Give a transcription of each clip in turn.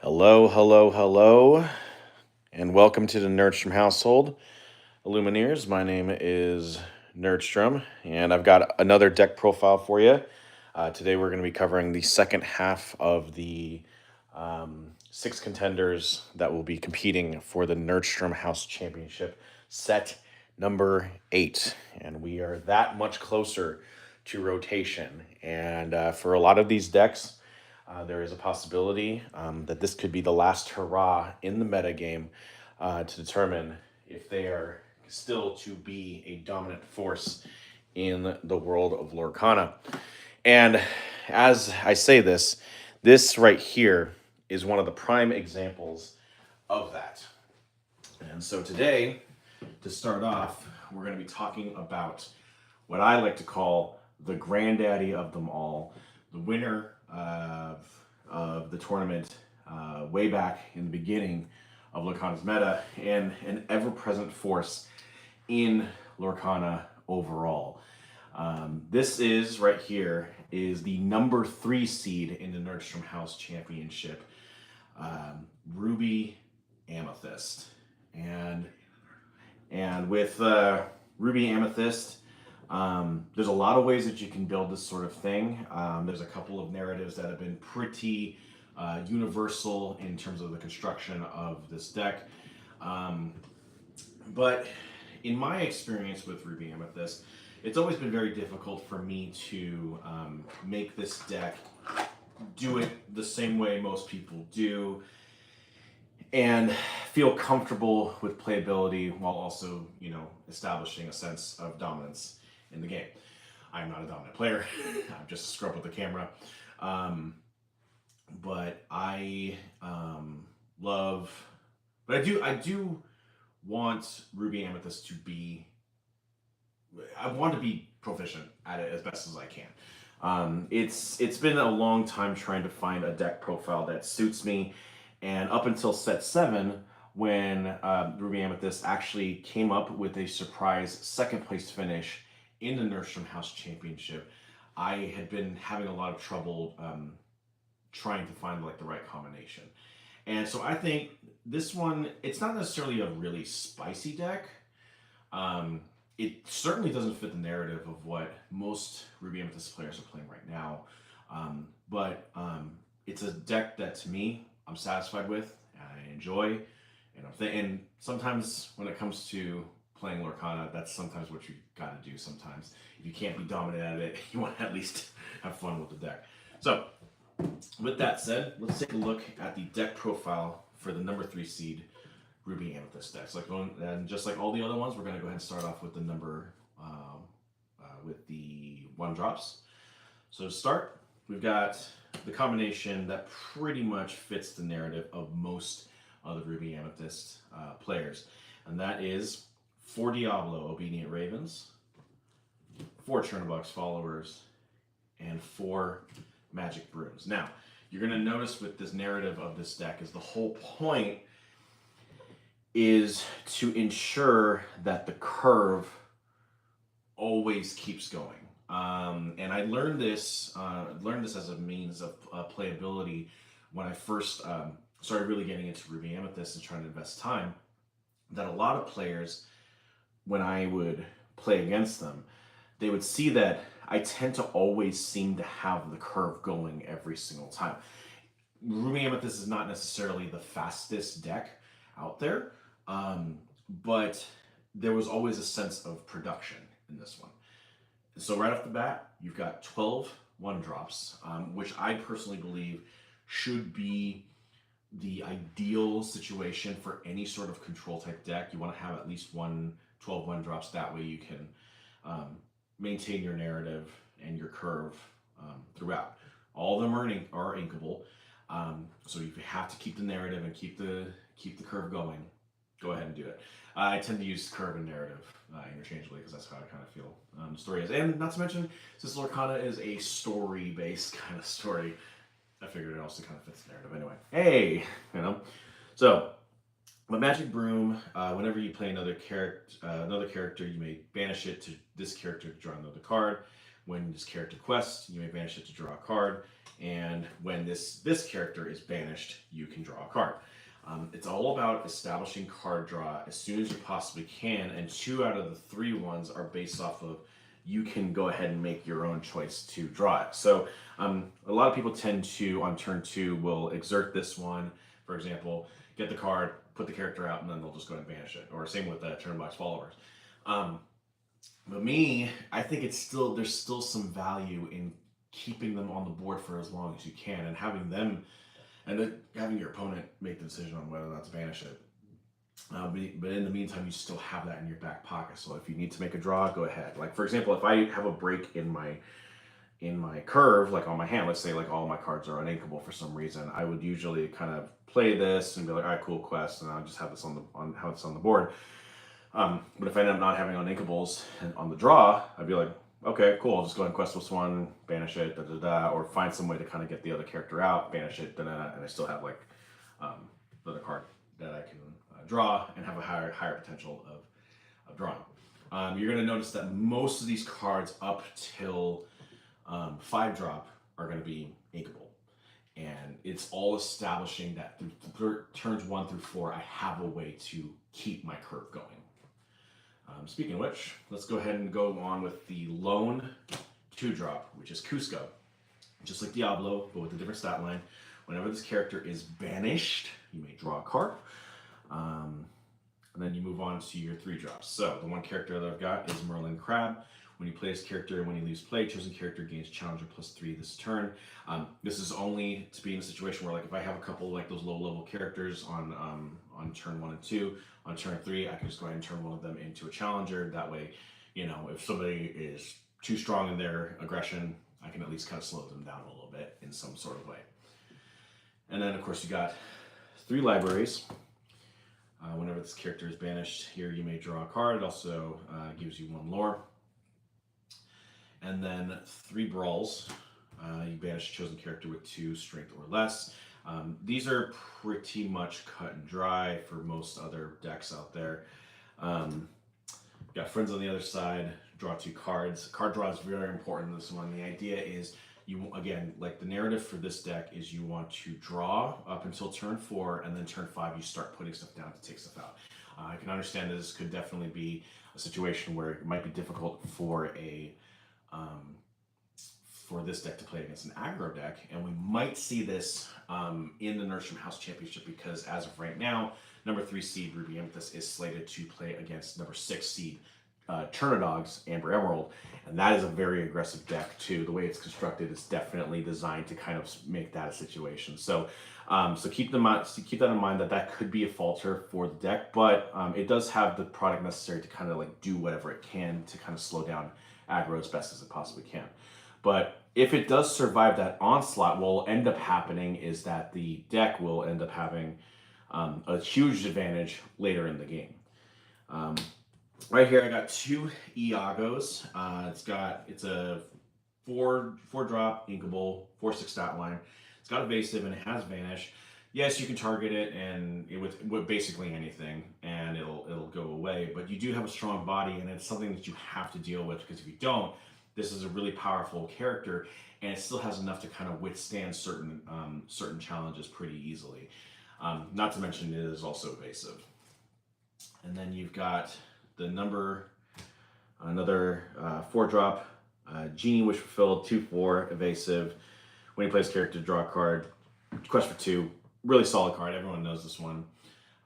Hello, hello, hello, and welcome to the Nerdstrom household. Illumineers, my name is Nerdstrom, and I've got another deck profile for you. Today we're going to be covering the second half of the six contenders that will be competing for the Nerdstrom House Championship set number 8. And we are that much closer to rotation. And for a lot of these decks, there is a possibility that this could be the last hurrah in the metagame to determine if they are still to be a dominant force in the world of Lorcana. And as I say this, this right here is one of the prime examples of that. And so today, to start off, we're going to be talking about what I like to call the granddaddy of them all, the winner of the tournament way back in the beginning of Lorcana's meta, and an ever-present force in Lorcana overall. This is right here is the number 3 seed in the Nerdstrom House Championship, Ruby Amethyst, and with Ruby Amethyst, there's a lot of ways that you can build this sort of thing. There's a couple of narratives that have been pretty universal in terms of the construction of this deck. But in my experience with Ruby Amethyst, it's always been very difficult for me to make this deck do it the same way most people do and feel comfortable with playability while also, establishing a sense of dominance in the game. I'm not a dominant player. I'm just a scrub with the camera. But I I do want Ruby Amethyst to be, I want to be proficient at it as best as I can. It's been a long time trying to find a deck profile that suits me, and up until set 7, when Ruby Amethyst actually came up with a surprise second place finish in the Nerdstrom House Championship, I had been having a lot of trouble trying to find the right combination. And so I think this one, it's not necessarily a really spicy deck. It certainly doesn't fit the narrative of what most Ruby Amethyst players are playing right now. But it's a deck that, to me, I'm satisfied with, I enjoy, and sometimes when it comes to playing Lorcana, that's sometimes what you got to do sometimes. If you can't be dominant at it, you want to at least have fun with the deck. So, with that said, let's take a look at the deck profile for the number 3 seed Ruby Amethyst decks. And just like all the other ones, we're going to go ahead and start off with the with the 1-drops. So to start, we've got the combination that pretty much fits the narrative of most of the Ruby Amethyst players, and that is 4 Diablo Obedient Ravens, 4 Chernobog's Followers, and 4 Magic Brooms. Now, you're going to notice with this narrative of this deck is the whole point is to ensure that the curve always keeps going. And I learned this as a means of playability when I first started really getting into Ruby Amethyst and trying to invest time, that a lot of players, when I would play against them, they would see that I tend to always seem to have the curve going every single time. Ruby Amethyst is not necessarily the fastest deck out there, but there was always a sense of production in this one. So right off the bat, you've got 12 1-drops, which I personally believe should be the ideal situation for any sort of control type deck. You want to have at least 12 1-drops. That way you can maintain your narrative and your curve throughout. All of them are inkable. So if you have to keep the narrative and keep the curve going, go ahead and do it. I tend to use curve and narrative interchangeably because that's how I kind of feel the story is. And not to mention, since Lorcana is a story-based kind of story, I figured it also kind of fits the narrative anyway. Hey, So, but Magic Broom, whenever you play another character, you may banish it to this character to draw another card. When this character quests, you may banish it to draw a card. And when this character is banished, you can draw a card. It's all about establishing card draw as soon as you possibly can, and 2 out of the 3 ones are based off of you can go ahead and make your own choice to draw it. So a lot of people tend to, on turn 2, will exert this one, for example, get the card, put the character out, and then they'll just go ahead and banish it. Or same with turnbox followers. But me, I think there's still some value in keeping them on the board for as long as you can, and having them, and then having your opponent make the decision on whether or not to banish it. But in the meantime, you still have that in your back pocket. So if you need to make a draw, go ahead. Like for example, if I have a break in my curve, like on my hand, let's say like all my cards are uninkable for some reason, I would usually kind of play this and be like, all right, cool, quest, and I'll just have this on how it's on the board. But if I end up not having uninkables on the draw, I'd be like, okay, cool, I'll just go ahead and quest this one, banish it, or find some way to kind of get the other character out, banish it, and I still have like another card that I can draw and have a higher potential of drawing. You're going to notice that most of these cards up till 5 drop are going to be inkable. And it's all establishing that through turns 1 through 4, I have a way to keep my curve going. Speaking of which, let's go ahead and go on with the lone 2-drop, which is Cusco. Just like Diablo, but with a different stat line. Whenever this character is banished, you may draw a card. And then you move on to your 3-drops. So the one character that I've got is Merlin Crab. When you play this character and when he leaves play, chosen character gains Challenger +3 this turn. This is only to be in a situation where, like, if I have a couple like those low-level characters on turn 1 and 2, on turn 3, I can just go ahead and turn one of them into a Challenger. That way, you know, if somebody is too strong in their aggression, I can at least kind of slow them down a little bit in some sort of way. And then, of course, you got 3 libraries. Whenever this character is banished, here you may draw a card. It also gives you 1 lore. And then 3 brawls. You banish a chosen character with 2 strength or less. These are pretty much cut and dry for most other decks out there. Got friends on the other side, draw 2 cards. Card draw is very important in this one. The idea is, you, again, like the narrative for this deck is you want to draw up until turn 4, and then turn 5 you start putting stuff down to take stuff out. I can understand that this could definitely be a situation where it might be difficult for this deck to play against an aggro deck, and we might see this in the Nerdstrom House Championship, because as of right now, number 3 seed Ruby Amethyst is slated to play against number 6 seed Turnidogs Amber Emerald, and that is a very aggressive deck too. The way it's constructed is definitely designed to kind of make that a situation. So keep that in mind, that could be a falter for the deck, but it does have the product necessary to kind of like do whatever it can to kind of slow down aggro as best as it possibly can. But if it does survive that onslaught, what will end up happening is that the deck will end up having a huge advantage later in the game. Right here, I got 2 Iagos. It's a 4-drop inkable, 4/6 stat line. It's got evasive and it has vanish. Yes, you can target it and with basically anything, and it'll go away. But you do have a strong body, and it's something that you have to deal with, because if you don't, this is a really powerful character, and it still has enough to kind of withstand certain challenges pretty easily. Not to mention, it is also evasive. And then you've got another 4-drop Genie Wish Fulfilled, 2/4 evasive. When you play this character, draw a card. Quest for 2. Really solid card. Everyone knows this one.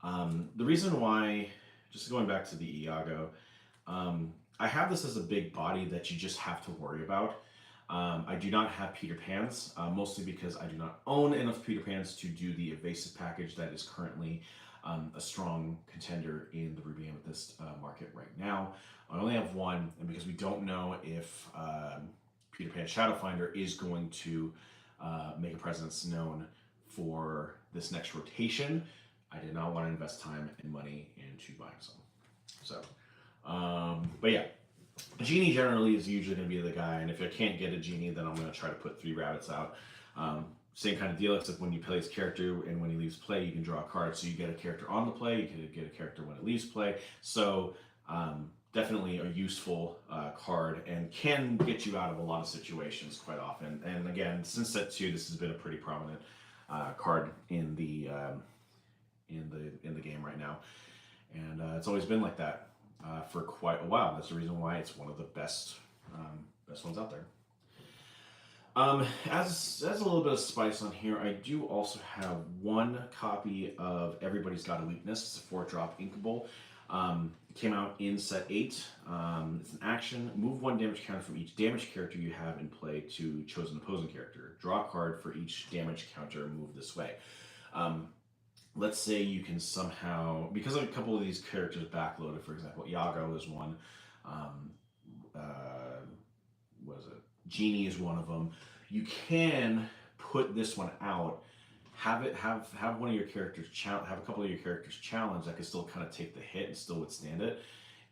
The reason why, just going back to the Iago, I have this as a big body that you just have to worry about. I do not have Peter Pans, mostly because I do not own enough Peter Pans to do the evasive package that is currently a strong contender in the Ruby Amethyst market right now. I only have 1, and because we don't know if Peter Pan Shadowfinder is going to make a presence known for this next rotation, I did not want to invest time and money into buying some. So, but yeah, Genie generally is usually going to be the guy, and if I can't get a Genie, then I'm going to try to put 3 rabbits out. Same kind of deal, except when you play this character and when he leaves play, you can draw a card. So you get a character on the play, you can get a character when it leaves play. So definitely a useful card and can get you out of a lot of situations quite often. And again, since set 2, this has been a pretty prominent card in the game right now, and it's always been like that for quite a while. That's the reason why it's one of the best ones out there. As a little bit of spice on here, I do also have one copy of Everybody's Got a Weakness. It's a 4-drop inkable. It came out in set 8. It's an action. Move 1 damage counter from each damage character you have in play to chosen opposing character. Draw a card for each damage counter moved this way. Let's say you can somehow, because a couple of these characters backloaded, for example, Iago is one. What is it? Genie is one of them. You can put this one out, have one of your characters have a couple of your characters challenge that can still kind of take the hit and still withstand it,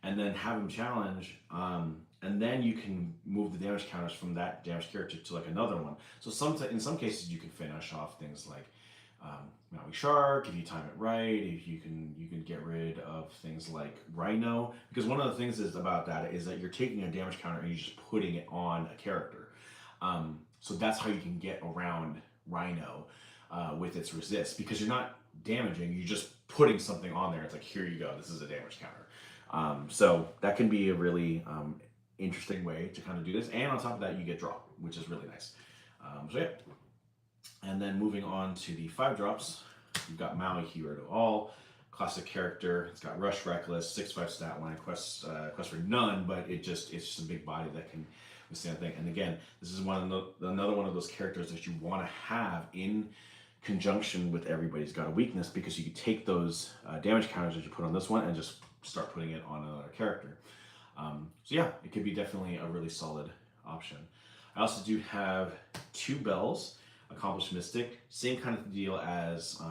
and then have them challenge, and then you can move the damage counters from that damage character to like another one. So in some cases you can finish off things like Maui Shark if you time it right. If you can get rid of things like Rhino, because one of the things about that is that you're taking a damage counter and you're just putting it on a character. So that's how you can get around Rhino with its resist, because you're not damaging, you're just putting something on there. It's like, here you go, this is a damage counter. So that can be a really interesting way to kind of do this. And on top of that, you get draw, which is really nice. So yeah. And then moving on to the 5-drops, you've got Maui, Hero to All, classic character. It's got Rush, Reckless, 6/5 stat line, quest for none, but it's just a big body that can withstand thing. And again, this is another one of those characters that you want to have in conjunction with Everybody's Got a Weakness, because you can take those damage counters that you put on this one and just start putting it on another character. So yeah, it could be definitely a really solid option. I also do have 2 bells. Accomplished Mystic, same kind of deal as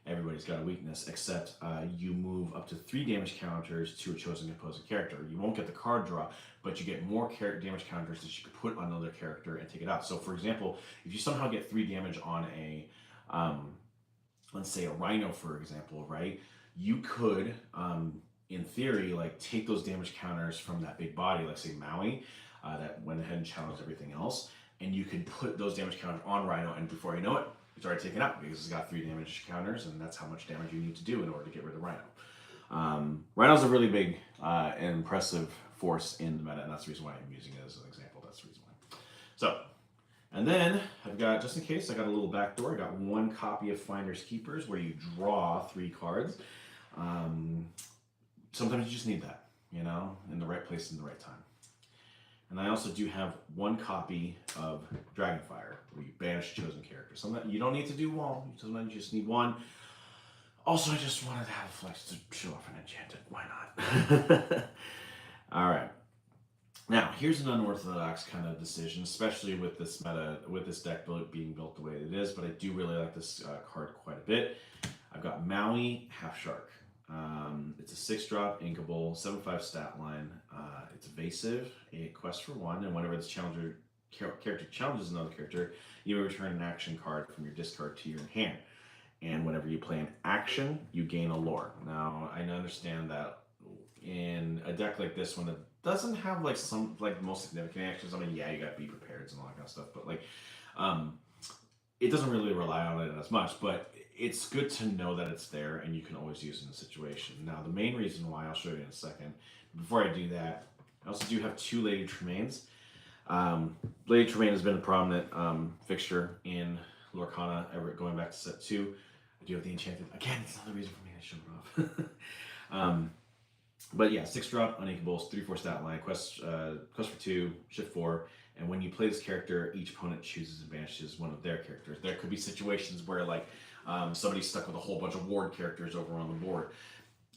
Everybody's Got a Weakness, except you move up to 3 damage counters to a chosen opposing character. You won't get the card draw, but you get more damage counters that you could put on another character and take it out. So for example, if you somehow get 3 damage on a let's say a Rhino, for example, right? You could in theory like take those damage counters from that big body, like say Maui, that went ahead and challenged everything else, and you can put those damage counters on Rhino, and before you know it, it's already taken out because it's got 3 damage counters, and that's how much damage you need to do in order to get rid of Rhino. Rhino's a really big and impressive force in the meta, and that's the reason why I'm using it as an example. That's the reason why. So, and then I've got, just in case, I got a little backdoor. I got 1 copy of Finders Keepers where you draw 3 cards. Sometimes you just need that, you know, in the right place in the right time. And I also do have 1 copy of Dragonfire, where you banish a chosen character. Sometimes you don't need to do all. Sometimes you just need 1. Also, I just wanted to have a flex to show off an enchanted. Why not? All right. Now, here's an unorthodox kind of decision, especially with this meta, with this deck being built the way it is. But I do really like this card quite a bit. I've got Maui, Half Shark. It's a 6-drop inkable, 7/5 stat line. It's evasive, a quest for 1, and whenever this character challenges another character, you may return an action card from your discard to your hand. And whenever you play an action, you gain a lore. Now, I understand that in a deck like this one that doesn't have like some like the most significant actions. I mean, yeah, you got Be Prepared and all that kind of stuff, but like, it doesn't really rely on it as much. But it's good to know that it's there and you can always use it in a situation. Now, the main reason why, I'll show you in a second. Before I do that, I also do have 2 Lady Tremaines. Lady Tremaine has been a prominent fixture in Lorcana going back to set 2. I do have the Enchanted. Again, it's another reason for me to show it off. But yeah, 6-drop, uninkables, 3/4 stat line, quest for 2, shift 4, and when you play this character, each opponent chooses and banishes one of their characters. There could be situations where like somebody's stuck with a whole bunch of ward characters over on the board.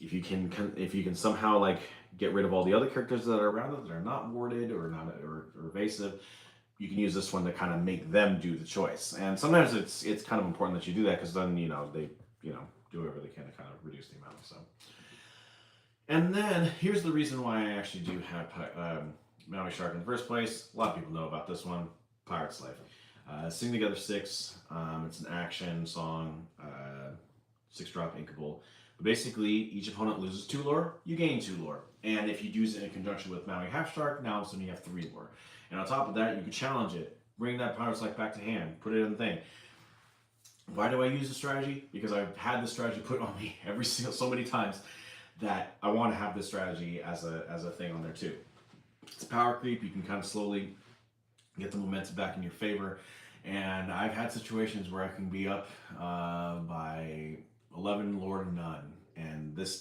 If you can somehow like get rid of all the other characters that are around it that are not warded or evasive, you can use this one to kind of make them do the choice. And sometimes it's kind of important that you do that, because then they do whatever they can to kind of reduce the amount. So, and then here's the reason why I actually do have Maui Shark in the first place. A lot of people know about this one, Pirate Slave. Sing Together 6. It's an action song, 6-drop inkable. But basically, each opponent loses 2 lore, you gain 2 lore. And if you use it in conjunction with Maui Half Shark, now all of a sudden you have 3 lore. And on top of that, you can challenge it, bring that Pirate's Life back to hand, put it in the thing. Why do I use this strategy? Because I've had this strategy put on me so many times that I want to have this strategy as a thing on there too. It's power creep. You can kind of slowly get the momentum back in your favor. And I've had situations where I can be up by 11 lore to none, and this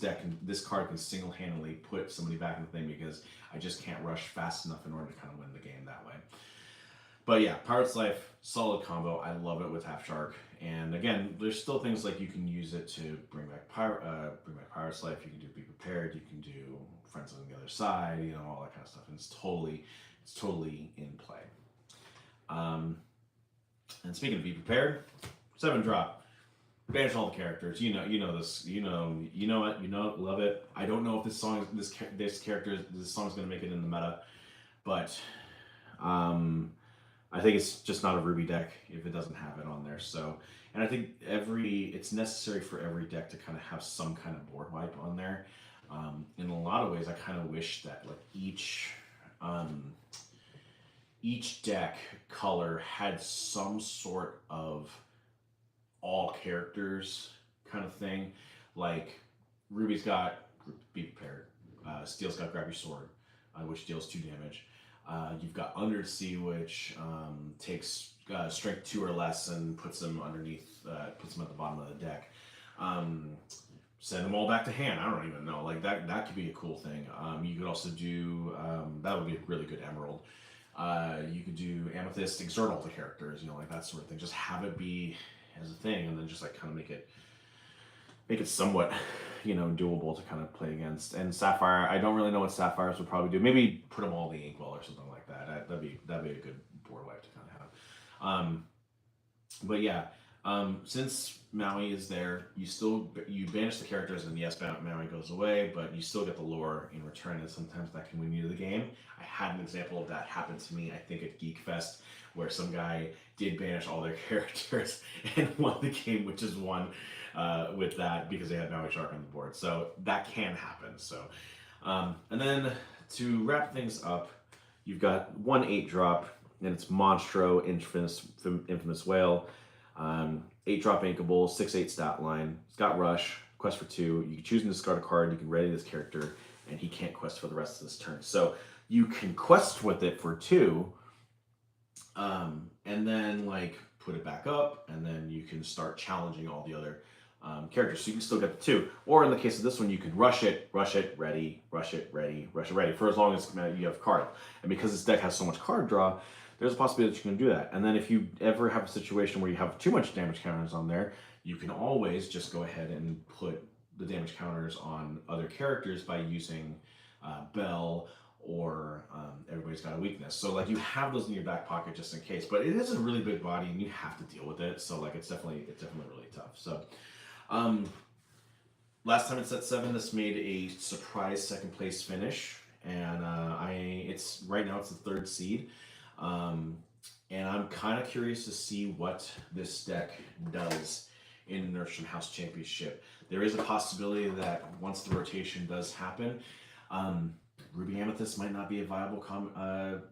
card can single-handedly put somebody back in the thing because I just can't rush fast enough in order to kind of win the game that way. But yeah, Pirate's Life, solid combo. I love it with Half Shark. And again, there's still things like you can use it to bring back Pirate's Life. You can do Be Prepared. You can do Friends on the Other Side. You know, all that kind of stuff. And it's totally in play. And speaking of Be Prepared, 7-drop. Banish all the characters. You know this. You know it. Love it. I don't know if this song is going to make it in the meta, but I think it's just not a Ruby deck if it doesn't have it on there. So, and I think it's necessary for every deck to kind of have some kind of board wipe on there. In a lot of ways, I kind of wish that like each deck color had some sort of all characters kind of thing. Like Ruby's got Be Prepared, Steel's got Grab Your Sword, which deals 2 damage. You've got Undersea, which takes strength 2 or less and puts them underneath, puts them at the bottom of the deck. Send them all back to hand. I don't even know. Like that could be a cool thing. You could also do that would be a really good Emerald. You could do Amethyst, exert all the characters, like that sort of thing. Just have it be as a thing, and then just like kind of make it somewhat, doable to kind of play against. And Sapphire, I don't really know what Sapphires would probably do. Maybe put them all in the Inkwell or something like that. That'd be a good board wipe to kind of have. But yeah, since Maui is there, you banish the characters, and yes, Maui goes away, but you still get the lore in return, and sometimes that can win you the game. I had an example of that happen to me, I think at Geek Fest, where some guy did banish all their characters and won the game, which is won with that because they had Maui Shark on the board. So that can happen. So, and then to wrap things up, you've got 1 8-drop, and it's Monstro, Infamous Whale. 8-drop inkable, 6/8 stat line. It's got Rush, quest for 2. You can choose and discard a card. You can ready this character, and he can't quest for the rest of this turn. So you can quest with it for 2, and then like put it back up, and then you can start challenging all the other characters. So you can still get the 2. Or in the case of this one, you can rush it, ready, rush it, ready, rush it, ready, for as long as you have cards. And because this deck has so much card draw, there's a possibility that you can do that. And then if you ever have a situation where you have too much damage counters on there, you can always just go ahead and put the damage counters on other characters by using Bell, or Everybody's Got a Weakness. So like you have those in your back pocket just in case. But it is a really big body, and you have to deal with it. So like it's definitely really tough. So last time it's at 7, this made a surprise 2nd place finish, and right now it's the 3rd seed. And I'm kind of curious to see what this deck does in Nerdstrom House Championship. There is a possibility that once the rotation does happen, Ruby Amethyst might not be a viable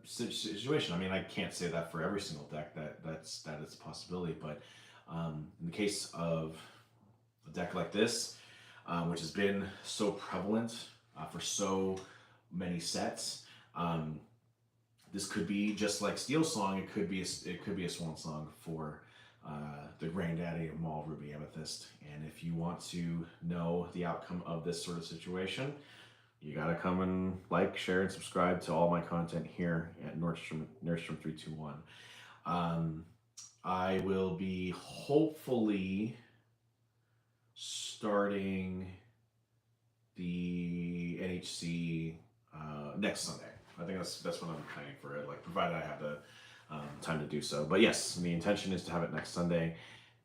situation. I mean, I can't say that for every single deck that is a possibility, but in the case of a deck like this, which has been so prevalent for so many sets, this could be just like Steel Song. It could be a swan song for the granddaddy of Maul, Ruby Amethyst. And if you want to know the outcome of this sort of situation, you gotta come and like, share, and subscribe to all my content here at Nerdstrom 321. I will be hopefully starting the NHC next Sunday. I think that's what I'm planning for it, like provided I have the time to do so. But yes, the intention is to have it next Sunday,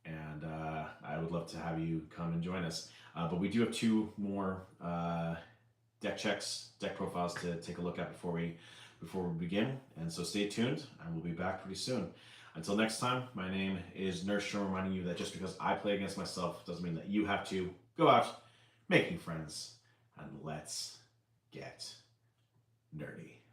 and I would love to have you come and join us. But we do have 2 more deck profiles to take a look at before we begin, and so stay tuned, and we'll be back pretty soon. Until next time, my name is Nerdstrom, reminding you that just because I play against myself doesn't mean that you have to. Go out making friends, and let's get nerdy.